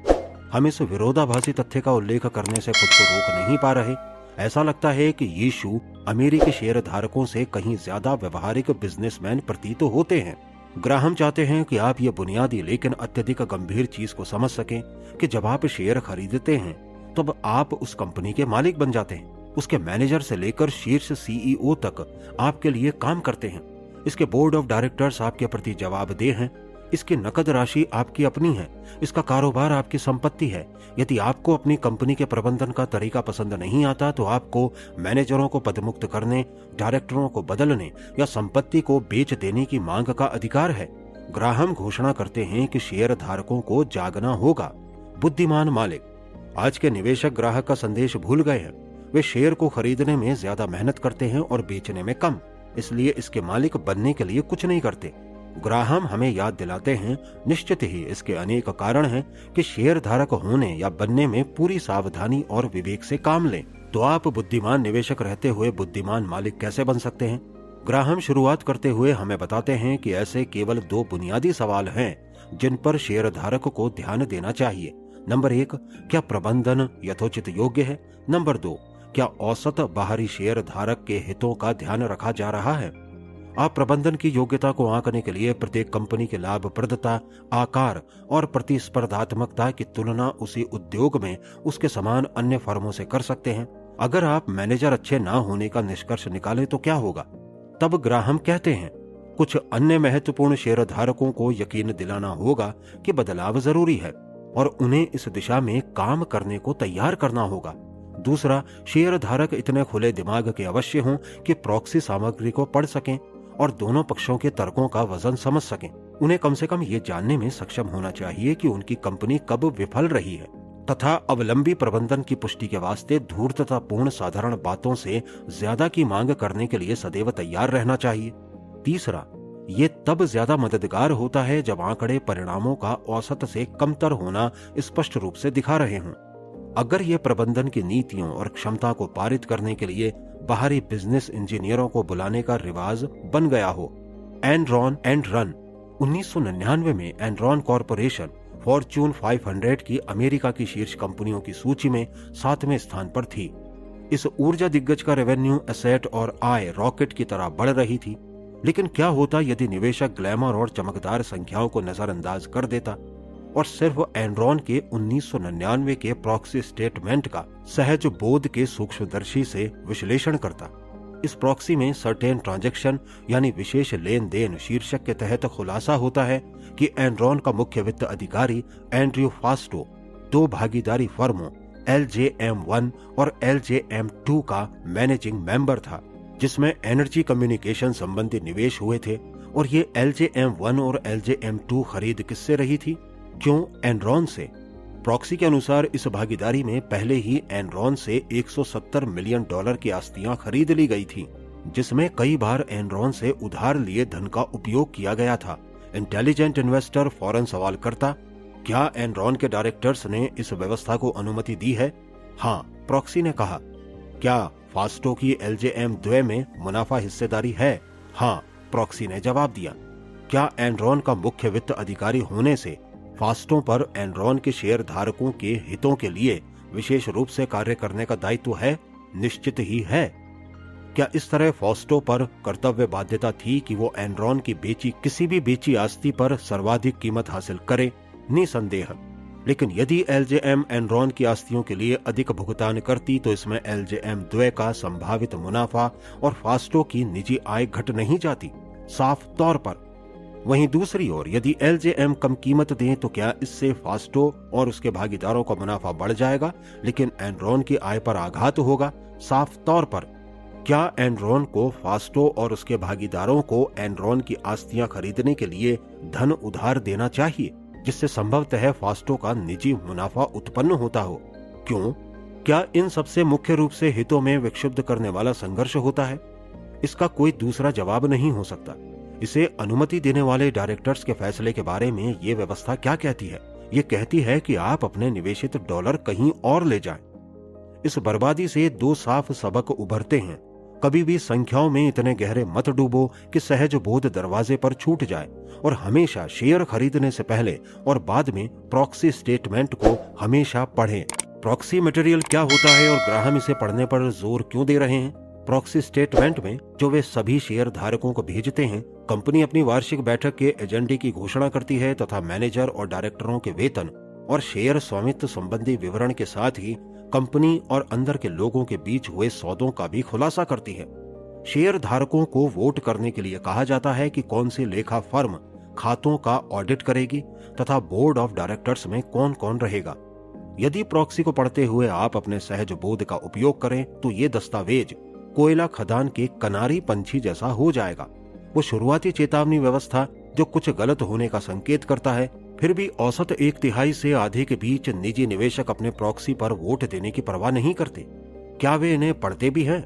हम इस विरोधाभासी तथ्य का उल्लेख करने से खुद को रोक नहीं पा रहे। ऐसा लगता है कि यीशु अमेरिकी शेयर धारकों से कहीं ज्यादा व्यवहारिक बिजनेसमैन प्रतीत होते हैं। ग्राहम चाहते हैं कि आप ये बुनियादी लेकिन अत्यधिक गंभीर चीज को समझ सकें कि जब आप शेयर खरीदते हैं तब आप उस कंपनी के मालिक बन जाते हैं। उसके मैनेजर से लेकर शीर्ष सीईओ तक आपके लिए काम करते हैं। इसके बोर्ड ऑफ डायरेक्टर्स आपके प्रति जवाबदेह हैं। इसकी नकद राशि आपकी अपनी है। इसका कारोबार आपकी संपत्ति है। यदि आपको अपनी कंपनी के प्रबंधन का तरीका पसंद नहीं आता तो आपको मैनेजरों को पदमुक्त करने, डायरेक्टरों को बदलने या संपत्ति को बेच देने की मांग का अधिकार है। ग्राहम घोषणा करते हैं कि शेयर धारकों को जागना होगा। बुद्धिमान मालिक। आज के निवेशक ग्राहक का संदेश भूल गए हैं। वे शेयर को खरीदने में ज्यादा मेहनत करते हैं और बेचने में कम, इसलिए इसके मालिक बनने के लिए कुछ नहीं करते। ग्राहम हमें याद दिलाते हैं, निश्चित ही इसके अनेक कारण हैं कि शेयर धारक होने या बनने में पूरी सावधानी और विवेक से काम लें। तो आप बुद्धिमान निवेशक रहते हुए बुद्धिमान मालिक कैसे बन सकते हैं? ग्राहम शुरुआत करते हुए हमें बताते हैं कि ऐसे केवल 2 बुनियादी सवाल हैं जिन पर शेयर धारक को ध्यान देना चाहिए। नंबर 1, क्या प्रबंधन यथोचित योग्य है? नंबर 2, क्या औसत बाहरी शेयर धारक के हितों का ध्यान रखा जा रहा है? आप प्रबंधन की योग्यता को आंकने के लिए प्रत्येक कंपनी के लाभप्रदता, आकार और प्रतिस्पर्धात्मकता की तुलना उसी उद्योग में उसके समान अन्य फर्मों से कर सकते हैं। अगर आप मैनेजर अच्छे ना होने का निष्कर्ष निकालें तो क्या होगा? तब ग्राहम कहते हैं, कुछ अन्य महत्वपूर्ण शेयर धारकों को यकीन दिलाना होगा कि बदलाव जरूरी है और उन्हें इस दिशा में काम करने को तैयार करना होगा। दूसरा, शेयर धारक इतने खुले दिमाग के अवश्य हों कि प्रॉक्सी सामग्री को पढ़ सकें और दोनों पक्षों के तर्कों का वजन समझ सकें। उन्हें कम से कम ये जानने में सक्षम होना चाहिए कि उनकी कंपनी कब विफल रही है तथा अवलंबी प्रबंधन की पुष्टि के वास्ते धूर्ततापूर्ण साधारण बातों से ज्यादा की मांग करने के लिए सदैव तैयार रहना चाहिए। तीसरा, ये तब ज्यादा मददगार होता है जब आंकड़े परिणामों का औसत से कमतर होना स्पष्ट रूप से दिखा रहे हों। अगर ये प्रबंधन की नीतियों और क्षमता को पारित करने के लिए बाहरी बिजनेस इंजीनियरों को बुलाने का रिवाज बन गया हो। एनरॉन एंड रन 1999 में एनरॉन कॉरपोरेशन फॉर्च्यून 500 की अमेरिका की शीर्ष कंपनियों की सूची में 7वें स्थान पर थी। इस ऊर्जा दिग्गज का रेवेन्यू, एसेट और आय रॉकेट की तरह बढ़ रही थी। लेकिन क्या होता यदि निवेशक ग्लैमर और चमकदार संख्याओं को नजरअंदाज कर देता और सिर्फ एनरॉन के 1999 के प्रॉक्सी स्टेटमेंट का सहज बोध के सूक्ष्मदर्शी से विश्लेषण करता? इस प्रॉक्सी में सर्टेन ट्रांजैक्शन यानी विशेष लेन देन शीर्षक के तहत खुलासा होता है कि एनरॉन का मुख्य वित्त अधिकारी एंड्रयू फास्टो 2 भागीदारी फर्मों LJM1 और LJM2 का मैनेजिंग मेंबर था, जिसमें एनर्जी कम्युनिकेशन संबंधी निवेश हुए थे। और ये LJM1 और LJM2 खरीद किससे रही थी? क्यों? एनरॉन से। प्रॉक्सी के अनुसार इस भागीदारी में पहले ही एनरॉन से $170 मिलियन की आस्तियां खरीद ली गई थी, जिसमें कई बार एनरॉन से उधार लिए धन का उपयोग किया गया था। इंटेलिजेंट इन्वेस्टर फौरन सवाल करता, क्या एनरॉन के डायरेक्टर्स ने इस व्यवस्था को अनुमति दी है? हाँ, प्रॉक्सी ने कहा। क्या फास्टो की LJM2 में मुनाफा हिस्सेदारी है? हाँ, प्रॉक्सी ने जवाब दिया। क्या एनरॉन का मुख्य वित्त अधिकारी होने से फास्टो पर एनरॉन के शेयर धारकों के हितों के लिए विशेष रूप से कार्य करने का दायित्व है? निश्चित ही है। क्या इस तरह फास्टो पर कर्तव्य बाध्यता थी कि वो एनरॉन की किसी भी बेची आस्ती पर सर्वाधिक कीमत हासिल करे? निसंदेह। लेकिन यदि LJM एनरॉन की आस्तियों के लिए अधिक भुगतान करती तो इसमें LJM2 का संभावित मुनाफा और फास्टो की निजी आय घट नहीं जाती। साफ तौर पर वहीं दूसरी ओर यदि एलजेएम कम कीमत दें तो क्या इससे फास्टो और उसके भागीदारों का मुनाफा बढ़ जाएगा, लेकिन एनरॉन की आय पर आघात होगा? साफ तौर पर क्या एनरॉन को फास्टो और उसके भागीदारों को एनरॉन की आस्तियां खरीदने के लिए धन उधार देना चाहिए, जिससे संभवतः फास्टो का निजी मुनाफा उत्पन्न होता हो? क्यों? क्या इन सबसे मुख्य रूप से हितों में विक्षुब्ध करने वाला संघर्ष होता है? इसका कोई दूसरा जवाब नहीं हो सकता। इसे अनुमति देने वाले डायरेक्टर्स के फैसले के बारे में ये व्यवस्था क्या कहती है? ये कहती है कि आप अपने निवेशित डॉलर कहीं और ले जाएं। इस बर्बादी से दो साफ सबक उभरते हैं। कभी भी संख्याओं में इतने गहरे मत डूबो कि सहज बोध दरवाजे पर छूट जाए, और हमेशा शेयर खरीदने से पहले और बाद में प्रॉक्सी स्टेटमेंट को हमेशा पढ़ें। प्रॉक्सी मटेरियल क्या होता है और ग्राहम इसे पढ़ने पर जोर क्यों दे रहे हैं? प्रॉक्सी स्टेटमेंट में जो वे सभी शेयर धारकों को भेजते हैं, कंपनी अपनी वार्षिक बैठक के एजेंडे की घोषणा करती है तथा मैनेजर और डायरेक्टरों के वेतन और शेयर स्वामित्व संबंधी विवरण के साथ ही कंपनी और अंदर के लोगों के बीच हुए सौदों का भी खुलासा करती है। शेयर धारकों को वोट करने के लिए कहा जाता है कि कौन सी लेखा फर्म खातों का ऑडिट करेगी तथा बोर्ड ऑफ डायरेक्टर्स में कौन कौन रहेगा। यदि प्रॉक्सी को पढ़ते हुए आप अपने सहज बोध का उपयोग करें तो ये दस्तावेज कोयला खदान के कनारी पंछी जैसा हो जाएगा। वो शुरुआती चेतावनी व्यवस्था जो कुछ गलत होने का संकेत करता है, फिर भी औसत 1/3 से आधे के बीच निजी निवेशक अपने प्रॉक्सी पर वोट देने की परवाह नहीं करते। क्या वे इन्हें पढ़ते भी हैं?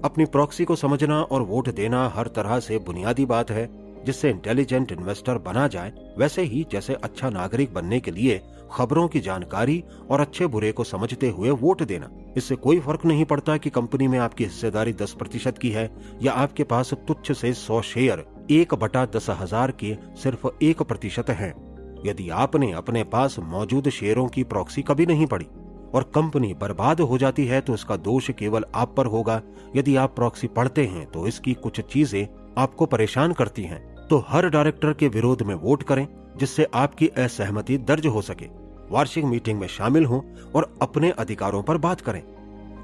अपनी प्रॉक्सी को समझना और वोट देना हर तरह से बुनियादी बात है। जिससे इंटेलिजेंट इन्वेस्टर बना जाए, वैसे ही जैसे अच्छा नागरिक बनने के लिए खबरों की जानकारी और अच्छे बुरे को समझते हुए वोट देना। इससे कोई फर्क नहीं पड़ता कि कंपनी में आपकी हिस्सेदारी 10% की है या आपके पास तुच्छ से 100 शेयर 1/10,000 के सिर्फ 1% हैं। यदि आपने अपने पास मौजूद शेयरों की प्रॉक्सी कभी नहीं पढ़ी और कंपनी बर्बाद हो जाती है तो इसका दोष केवल आप पर होगा। यदि आप प्रॉक्सी पढ़ते हैं तो इसकी कुछ चीजें आपको परेशान करती हैं, तो हर डायरेक्टर के विरोध में वोट करें जिससे आपकी असहमति दर्ज हो सके। वार्षिक मीटिंग में शामिल हों और अपने अधिकारों पर बात करें।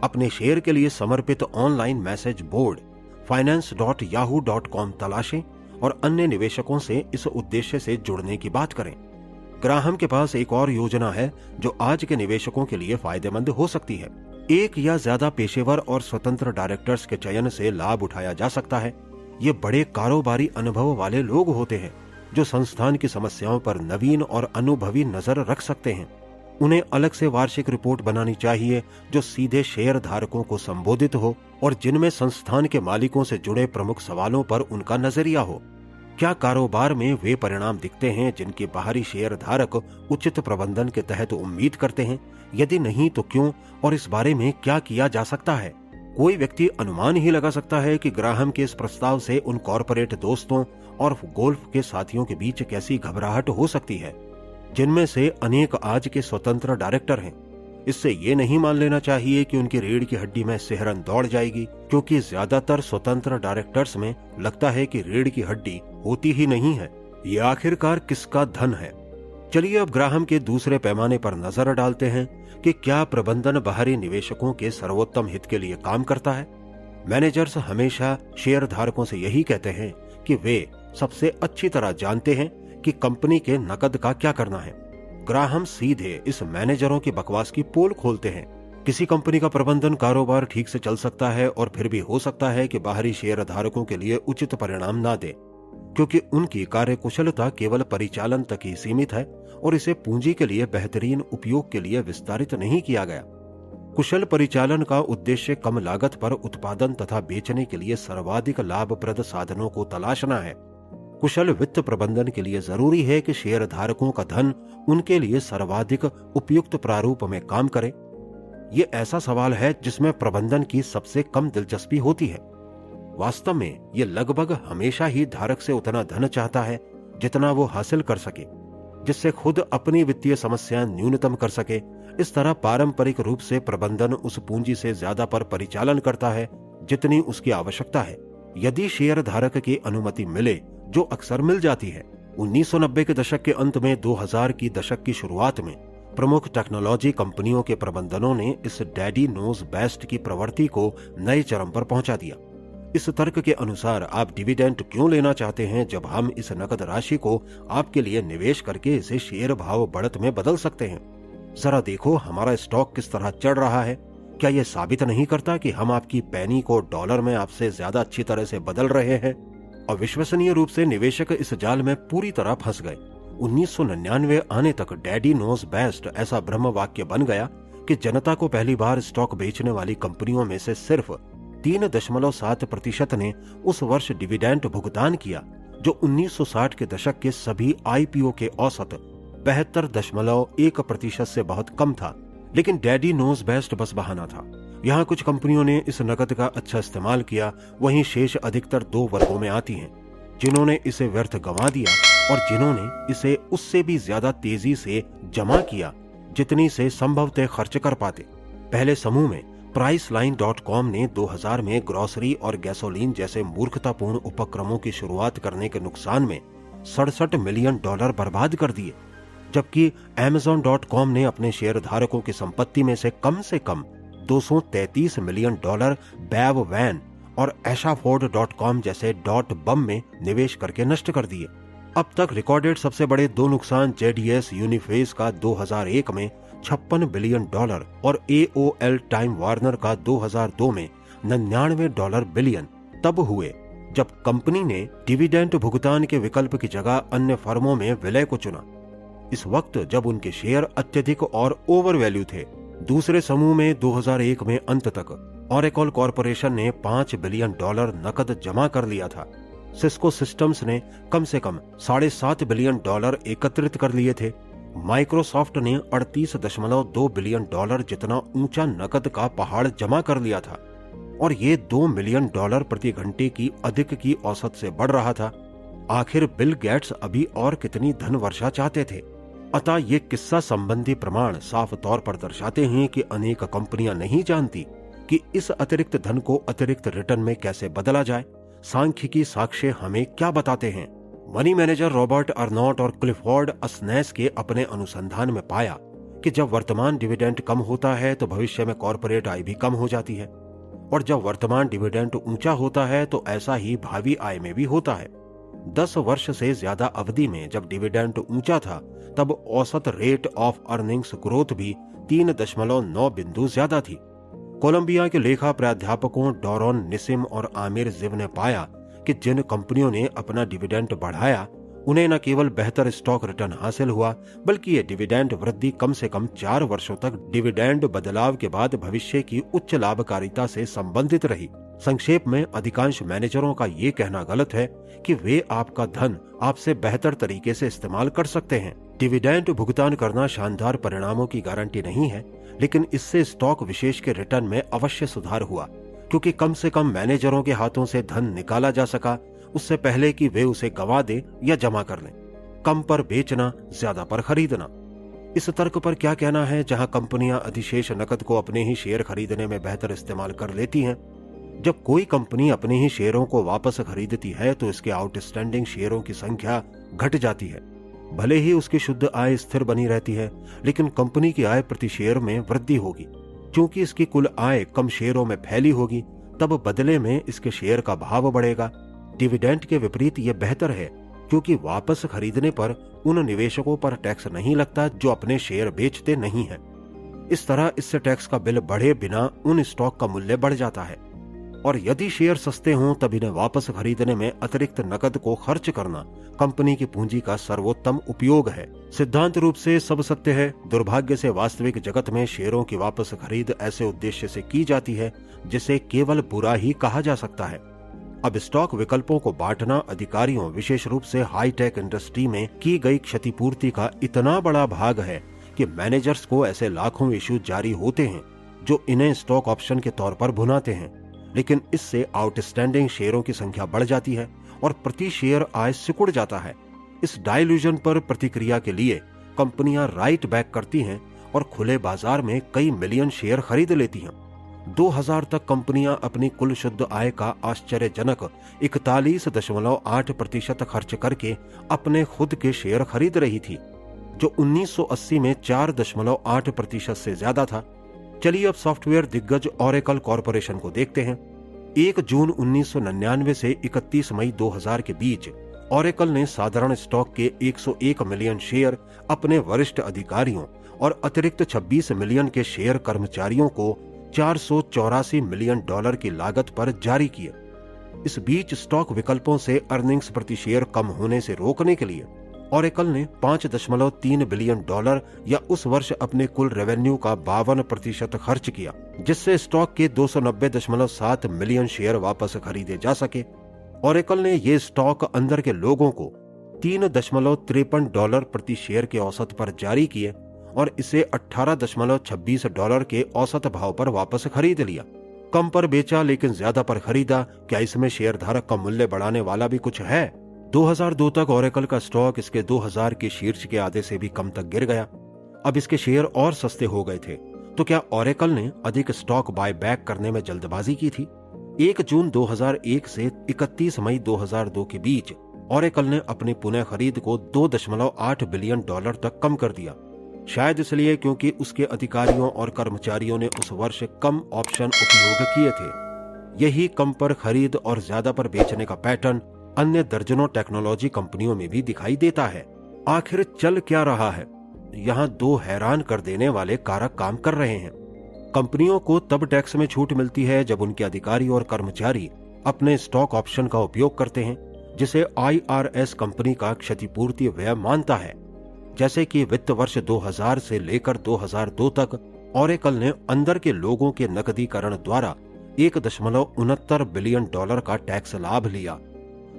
अपने शेयर के लिए समर्पित ऑनलाइन मैसेज बोर्ड finance.yahoo.com तलाशें और अन्य निवेशकों से इस उद्देश्य से जुड़ने की बात करें। ग्राहम के पास एक और योजना है जो आज के निवेशकों के लिए फायदेमंद हो सकती है। एक या ज्यादा पेशेवर और स्वतंत्र डायरेक्टर्स के चयन से लाभ उठाया जा सकता है। ये बड़े कारोबारी अनुभव वाले लोग होते हैं जो संस्थान की समस्याओं पर नवीन और अनुभवी नजर रख सकते हैं। उन्हें अलग से वार्षिक रिपोर्ट बनानी चाहिए जो सीधे शेयर धारकों को संबोधित हो और जिनमें संस्थान के मालिकों से जुड़े प्रमुख सवालों पर उनका नजरिया हो। क्या कारोबार में वे परिणाम दिखते हैं जिनके बाहरी शेयर धारक उचित प्रबंधन के तहत उम्मीद करते हैं? यदि नहीं तो क्यों, और इस बारे में क्या किया जा सकता है? कोई व्यक्ति अनुमान ही लगा सकता है कि ग्राहम के इस प्रस्ताव से उन कॉर्पोरेट दोस्तों और गोल्फ के साथियों के बीच कैसी घबराहट हो सकती है जिनमें से अनेक आज के स्वतंत्र डायरेक्टर हैं। इससे ये नहीं मान लेना चाहिए कि उनकी रीढ़ की हड्डी में सिहरन दौड़ जाएगी, क्योंकि ज्यादातर स्वतंत्र डायरेक्टर्स में लगता है कि रीढ़ की हड्डी होती ही नहीं है। ये आखिरकार किसका धन है? चलिए अब ग्राहम के दूसरे पैमाने पर नजर डालते हैं कि क्या प्रबंधन बाहरी निवेशकों के सर्वोत्तम हित के लिए काम करता है। मैनेजर्स हमेशा शेयर धारकों से यही कहते हैं कि वे सबसे अच्छी तरह जानते हैं कि कंपनी के नकद का क्या करना है। ग्राहम सीधे इस मैनेजरों की बकवास की पोल खोलते हैं। किसी कंपनी का प्रबंधन कारोबार ठीक से चल सकता है और फिर भी हो सकता है कि बाहरी शेयर धारकों के लिए उचित परिणाम ना दे, क्योंकि उनकी कार्यकुशलता केवल परिचालन तक ही सीमित है और इसे पूंजी के लिए बेहतरीन उपयोग के लिए विस्तारित नहीं किया गया। कुशल परिचालन का उद्देश्य कम लागत पर उत्पादन तथा बेचने के लिए सर्वाधिक लाभप्रद साधनों को तलाशना है। कुशल वित्त प्रबंधन के लिए जरूरी है कि शेयर धारकों का धन उनके लिए सर्वाधिक उपयुक्त प्रारूप में काम करे। ये ऐसा सवाल है जिसमें प्रबंधन की सबसे कम दिलचस्पी होती है। वास्तव में ये लगभग हमेशा ही धारक से उतना धन चाहता है जितना वो हासिल कर सके, जिससे खुद अपनी वित्तीय समस्याएं न्यूनतम कर सके। इस तरह पारंपरिक रूप से प्रबंधन उस पूंजी से ज्यादा पर परिचालन करता है जितनी उसकी आवश्यकता है। यदि शेयर धारक की अनुमति मिले, जो अक्सर मिल जाती है। 1990 के दशक के अंत में 2000 की दशक की शुरुआत में प्रमुख टेक्नोलॉजी कंपनियों के प्रबंधनों ने इस डैडी नोज बेस्ट की प्रवृत्ति को नए चरम पर पहुंचा दिया। इस तर्क के अनुसार आप डिविडेंड क्यों लेना चाहते हैं जब हम इस नकद राशि को आपके लिए निवेश करके इसे शेयर भाव बढ़त में बदल सकते हैं। जरा देखो हमारा स्टॉक किस तरह चढ़ रहा है। क्या यह साबित नहीं करता कि हम आपकी पैनी को डॉलर में आपसे ज्यादा अच्छी तरह से बदल रहे हैं? अविश्वसनीय रूप से निवेशक इस जाल में पूरी तरह फंस गए। 1999 आने तक डैडी नोज बेस्ट ऐसा ब्रह्म वाक्य बन गया कि जनता को पहली बार स्टॉक बेचने वाली कंपनियों में से सिर्फ 3.7% ने उस वर्ष डिविडेंड भुगतान किया, जो 1960 के दशक के सभी आईपीओ के औसत 72.1% से बहुत कम था। लेकिन डैडी नोज बेस्ट बस बहाना था। यहाँ कुछ कंपनियों ने इस नकद का अच्छा इस्तेमाल किया, वहीं शेष अधिकतर दो वर्गों में आती हैं, जिन्होंने इसे व्यर्थ गंवा दिया और जिन्होंने इसे उससे भी ज्यादा तेजी से जमा किया जितनी से संभवतः खर्च कर पाते। पहले समूह में Priceline.com ने 2000 में ग्रोसरी और गैसोलीन जैसे मूर्खतापूर्ण उपक्रमों की शुरुआत करने के नुकसान में $67 मिलियन बर्बाद कर दिए, जबकि Amazon.com ने अपने शेयर धारकों की संपत्ति में से कम $233 मिलियन बैव वैन और Ashford.com जैसे डॉट बम में निवेश करके नष्ट कर दिए। अब तक रिकॉर्डेड सबसे बड़े दो नुकसान JDS यूनिफेस का 2001 में $56 बिलियन और AOL टाइम वार्नर का 2002 में $99 बिलियन तब हुए जब कंपनी ने डिविडेंड भुगतान के विकल्प की जगह अन्य फर्मों में विलय को चुना। इस वक्त जब उनके शेयर अत्यधिक और ओवर वैल्यू थे। दूसरे समूह में 2001 में अंत तक ऑरेकल कॉरपोरेशन ने $5 बिलियन नकद जमा कर लिया था। सिस्को सिस्टम्स ने कम से कम $7.5 बिलियन एकत्रित कर लिए थे। माइक्रोसॉफ्ट ने $38.2 बिलियन जितना ऊंचा नकद का पहाड़ जमा कर लिया था और ये $2 मिलियन प्रति घंटे की अधिक की औसत से बढ़ रहा था। आखिर बिल गेट्स अभी और कितनी धन वर्षा चाहते थे? अतः ये किस्सा संबंधी प्रमाण साफ तौर पर दर्शाते हैं कि अनेक कंपनियां नहीं जानती कि इस अतिरिक्त धन को अतिरिक्त रिटर्न में कैसे बदला जाए। सांख्यिकी साक्ष्य हमें क्या बताते हैं? मनी मैनेजर रॉबर्ट अर्नॉट और क्लिफोर्ड अस्नेस के अपने अनुसंधान में पाया कि जब वर्तमान डिविडेंड कम होता है तो भविष्य में कॉर्पोरेट आय भी कम हो जाती है, और जब वर्तमान डिविडेंड ऊंचा होता है तो ऐसा ही भावी आय में भी होता है। 10 वर्ष से ज्यादा अवधि में जब डिविडेंड ऊंचा था तब औसत रेट ऑफ अर्निंग्स ग्रोथ भी 3.9 बिंदु ज्यादा थी। कोलंबिया के लेखा प्राध्यापकों डॉरन निसिम और आमिर जिव ने पाया कि जिन कंपनियों ने अपना डिविडेंड बढ़ाया उन्हें न केवल बेहतर स्टॉक रिटर्न हासिल हुआ, बल्कि ये डिविडेंड वृद्धि कम से कम 4 वर्षों तक डिविडेंड बदलाव के बाद भविष्य की उच्च लाभकारिता से संबंधित रही। संक्षेप में अधिकांश मैनेजरों का ये कहना गलत है कि वे आपका धन आपसे बेहतर तरीके से इस्तेमाल कर सकते हैं। डिविडेंड भुगतान करना शानदार परिणामों की गारंटी नहीं है, लेकिन इससे स्टॉक विशेष के रिटर्न में अवश्य सुधार हुआ, क्योंकि कम से कम मैनेजरों के हाथों से धन निकाला जा सका उससे पहले कि वे उसे गंवा दे या जमा कर लें। कम पर बेचना, ज्यादा पर खरीदना। इस तर्क पर क्या कहना है जहां कंपनियां अधिशेष नकद को अपने ही शेयर खरीदने में बेहतर इस्तेमाल कर लेती हैं? जब कोई कंपनी अपने ही शेयरों को वापस खरीदती है तो इसके आउटस्टैंडिंग शेयरों की संख्या घट जाती है। भले ही उसकी शुद्ध आय स्थिर बनी रहती है, लेकिन कंपनी की आय प्रति शेयर में वृद्धि होगी। क्योंकि इसकी कुल आय कम शेयरों में फैली होगी, तब बदले में इसके शेयर का भाव बढ़ेगा। डिविडेंड के विपरीत यह बेहतर है, क्योंकि वापस खरीदने पर उन निवेशकों पर टैक्स नहीं लगता जो अपने शेयर बेचते नहीं हैं। इस तरह इससे टैक्स का बिल बढ़े बिना उन स्टॉक का मूल्य बढ़ जाता है, और यदि शेयर सस्ते हों तब इन्हें वापस खरीदने में अतिरिक्त नकद को खर्च करना कंपनी की पूंजी का सर्वोत्तम उपयोग है। सिद्धांत रूप से सब सत्य है। दुर्भाग्य से वास्तविक जगत में शेयरों की वापस खरीद ऐसे उद्देश्य से की जाती है जिसे केवल बुरा ही कहा जा सकता है। अब स्टॉक विकल्पों को बांटना अधिकारियों, विशेष रूप से हाईटेक इंडस्ट्री में की गई क्षतिपूर्ति का इतना बड़ा भाग है कि मैनेजर्स को ऐसे लाखों इश्यू जारी होते हैं जो इन्हें स्टॉक ऑप्शन के तौर पर भुनाते हैं। लेकिन इससे आउटस्टैंडिंग शेयरों की संख्या बढ़ जाती है और प्रति शेयर आय सिकुड़ जाता है। इस डायल्यूजन पर प्रतिक्रिया के लिए कंपनियां राइट बैक करती हैं और खुले बाजार में कई मिलियन शेयर खरीद लेती हैं। 2000 तक कंपनियां अपनी कुल शुद्ध आय का आश्चर्यजनक 41.8% खर्च करके अपने खुद के शेयर खरीद रही थी, जो 1980 में 4.8% से ज्यादा था। चलिए अब सॉफ्टवेयर दिग्गज ऑरेकल कॉरपोरेशन को देखते हैं। 1 जून 1999 से 31 मई 2000 के बीच ओरेकल ने साधारण स्टॉक के 101 मिलियन शेयर अपने वरिष्ठ अधिकारियों और अतिरिक्त 26 मिलियन के शेयर कर्मचारियों को $484 मिलियन की लागत पर जारी किए। इस बीच स्टॉक विकल्पों से अर्निंग्स प्रति शेयर कम होने से रोकने के लिए ओरेकल ने $5.3 बिलियन या उस वर्ष अपने कुल रेवेन्यू का 52% खर्च किया, जिससे स्टॉक के 290.7 मिलियन शेयर वापस खरीदे जा सके। ओरेकल ने ये स्टॉक अंदर के लोगों को $3.53 प्रति शेयर के औसत पर जारी किए और इसे $18.26 के औसत भाव पर वापस खरीद लिया। कम पर बेचा लेकिन ज्यादा पर खरीदा। क्या इसमें शेयर धारक का मूल्य बढ़ाने वाला भी कुछ है? 2002 तक ओरेकल का स्टॉक इसके 2000 के शीर्ष के आधे से भी कम तक गिर गया। अब इसके शेयर और सस्ते हो गए थे। तो क्या ओरेकल ने अधिक स्टॉक बाय बैक करने में जल्दबाजी की थी? 1 जून 2001 से 31 मई 2002 के बीच ओरेकल ने अपनी पुनः खरीद को $2.8 बिलियन तक कम कर दिया। शायद इसलिए क्योंकि उसके अधिकारियों और कर्मचारियों ने उस वर्ष कम ऑप्शन उपयोग किए थे। यही कम पर खरीद और ज्यादा पर बेचने का पैटर्न अन्य दर्जनों टेक्नोलॉजी कंपनियों में भी दिखाई देता है। आखिर चल क्या रहा है? यहाँ 2 हैरान कर देने वाले कारक काम कर रहे हैं। कंपनियों को तब टैक्स में छूट मिलती है जब उनके अधिकारी और कर्मचारी अपने स्टॉक ऑप्शन का उपयोग करते हैं, जिसे IRS कंपनी का क्षतिपूर्ति व्यय मानता है। जैसे कि वित्त वर्ष 2000 से लेकर 2002 तक ओरेकल ने अंदर के लोगों के नकदीकरण द्वारा $1.69 बिलियन का टैक्स लाभ लिया।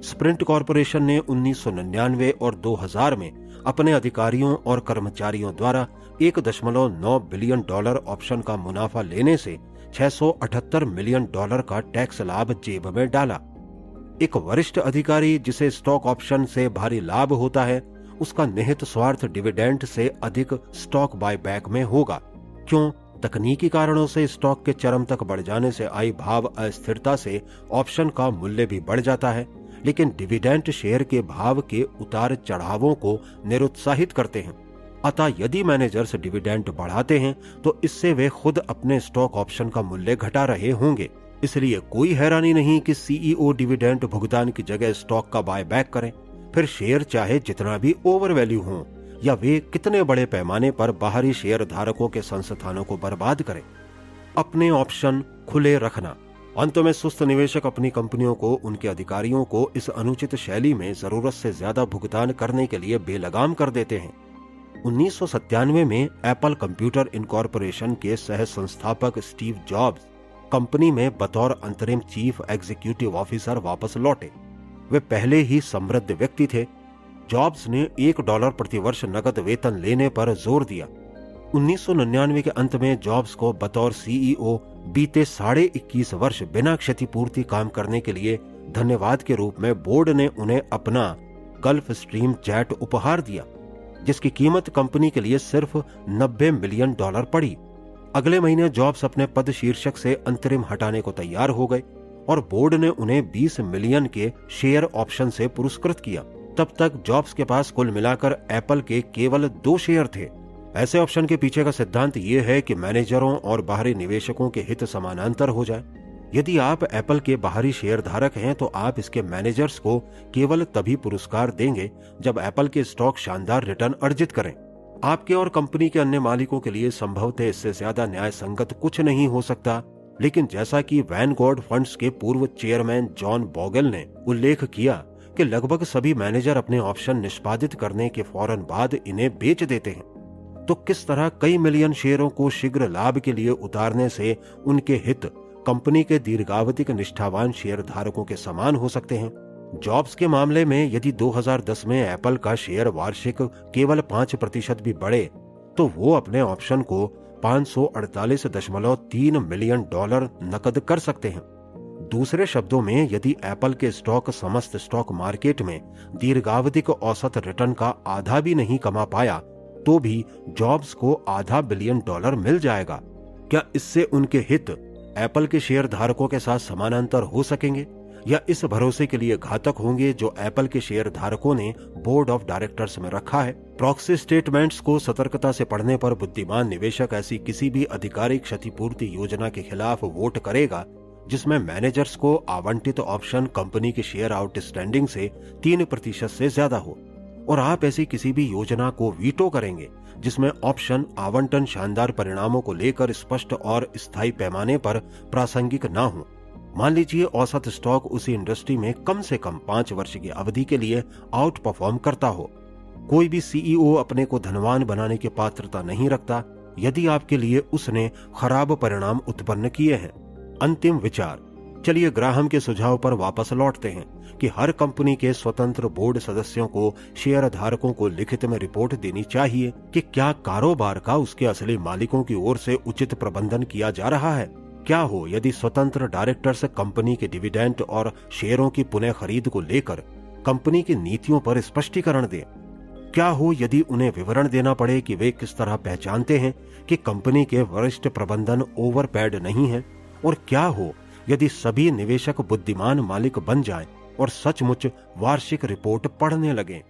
स्प्रिंट कॉरपोरेशन ने 1999 और 2000 में अपने अधिकारियों और कर्मचारियों द्वारा $1.9 बिलियन ऑप्शन का मुनाफा लेने से $678 मिलियन का टैक्स लाभ जेब में डाला। एक वरिष्ठ अधिकारी जिसे स्टॉक ऑप्शन से भारी लाभ होता है, उसका निहित स्वार्थ डिविडेंड से अधिक स्टॉक बायबैक में होगा। क्यों? तकनीकी कारणों से स्टॉक के चरम तक बढ़ जाने से आई भाव अस्थिरता से ऑप्शन का मूल्य भी बढ़ जाता है, लेकिन डिविडेंड शेयर के भाव के उतार चढ़ावों को निरुत्साहित करते हैं। अतः यदि मैनेजर्स डिविडेंड बढ़ाते हैं तो इससे वे खुद अपने स्टॉक ऑप्शन का मूल्य घटा रहे होंगे। इसलिए कोई हैरानी नहीं कि CEO डिविडेंड भुगतान की जगह स्टॉक का बायबैक करें, फिर शेयर चाहे जितना भी ओवर वैल्यू हो या वे कितने बड़े पैमाने पर बाहरी शेयर धारकों के संस्थानों को बर्बाद करें। अपने ऑप्शन खुले रखना। अंत में सुस्त निवेशक अपनी कंपनियों को, उनके अधिकारियों को इस अनुचित शैली में जरूरत से ज्यादा भुगतान करने के लिए बेलगाम कर देते हैं। 1997 में एप्पल कंप्यूटर इनकॉर्पोरेशन के सह संस्थापक स्टीव जॉब्स कंपनी में बतौर अंतरिम चीफ एग्जीक्यूटिव ऑफिसर वापस लौटे। वे पहले ही समृद्ध व्यक्ति थे। जॉब्स ने $1 प्रति वर्ष नकद वेतन लेने पर जोर दिया। 1999 के अंत में जॉब्स को बतौर CEO बीते 21.5 वर्ष बिना क्षतिपूर्ति काम करने के लिए धन्यवाद के रूप में बोर्ड ने उन्हें अपना गल्फ स्ट्रीम जेट उपहार दिया, जिसकी कीमत कंपनी के लिए सिर्फ $90 मिलियन पड़ी। अगले महीने जॉब्स अपने पद शीर्षक से अंतरिम हटाने को तैयार हो गए और बोर्ड ने उन्हें 20 मिलियन के शेयर ऑप्शन से पुरस्कृत किया। तब तक जॉब्स के पास कुल मिलाकर एप्पल के केवल 2 शेयर थे। ऐसे ऑप्शन के पीछे का सिद्धांत ये है कि मैनेजरों और बाहरी निवेशकों के हित समानांतर हो जाए। यदि आप एप्पल के बाहरी शेयर धारक हैं तो आप इसके मैनेजर्स को केवल तभी पुरस्कार देंगे जब एप्पल के स्टॉक शानदार रिटर्न अर्जित करें। आपके और कंपनी के अन्य मालिकों के लिए संभवतः इससे ज्यादा न्याय संगत कुछ नहीं हो सकता, लेकिन जैसा कि वैनगार्ड फंड्स के पूर्व चेयरमैन जॉन बोगल ने उल्लेख किया कि लगभग सभी मैनेजर अपने ऑप्शन निष्पादित करने के फौरन बाद इन्हें बेच देते हैं, तो किस तरह कई मिलियन शेयरों को शीघ्र लाभ के लिए उतारने से उनके हित कंपनी के दीर्घावधिक निष्ठावान शेयर धारकों के समान हो सकते हैं। जॉब्स के मामले में यदि 2010 में एप्पल का शेयर वार्षिक केवल 5% भी बढ़े तो वो अपने ऑप्शन को $548.3 मिलियन नकद कर सकते हैं। दूसरे शब्दों में, यदि एप्पल के स्टॉक समस्त स्टॉक मार्केट में दीर्घावधिक औसत रिटर्न का आधा भी नहीं कमा पाया तो भी जॉब्स को $500 बिलियन मिल जाएगा। क्या इससे उनके हित एप्पल के शेयर धारकों के साथ समानांतर हो सकेंगे या इस भरोसे के लिए घातक होंगे जो एप्पल के शेयर धारकों ने बोर्ड ऑफ डायरेक्टर्स में रखा है? प्रॉक्सी स्टेटमेंट्स को सतर्कता से पढ़ने पर बुद्धिमान निवेशक ऐसी किसी भी आधिकारिक क्षतिपूर्ति योजना के खिलाफ वोट करेगा जिसमें मैनेजर्स को आवंटित ऑप्शन कंपनी के शेयर आउटस्टैंडिंग से 3% से ज्यादा हो, और आप ऐसी किसी भी योजना को वीटो करेंगे जिसमें ऑप्शन आवंटन शानदार परिणामों को लेकर स्पष्ट और स्थायी पैमाने पर प्रासंगिक ना हो। मान लीजिए औसत स्टॉक उसी इंडस्ट्री में कम से कम 5 वर्ष की अवधि के लिए आउट परफॉर्म करता हो। कोई भी सीईओ अपने को धनवान बनाने की पात्रता नहीं रखता यदि आपके लिए उसने खराब परिणाम उत्पन्न किए हैं। अंतिम विचार। चलिए ग्राहम के सुझाव पर वापस लौटते हैं कि हर कंपनी के स्वतंत्र बोर्ड सदस्यों को शेयर धारकों को लिखित में रिपोर्ट देनी चाहिए कि क्या कारोबार का उसके असली मालिकों की ओर से उचित प्रबंधन किया जा रहा है। क्या हो यदि स्वतंत्र डायरेक्टर्स कंपनी के डिविडेंड और शेयरों की पुनः खरीद को लेकर कंपनी की नीतियों पर स्पष्टीकरण दें। क्या हो यदि उन्हें विवरण देना पड़े कि वे किस तरह पहचानते हैं कि कंपनी के वरिष्ठ प्रबंधन ओवरपेड नहीं है, और क्या हो यदि सभी निवेशक बुद्धिमान मालिक बन जाएं और सचमुच वार्षिक रिपोर्ट पढ़ने लगें।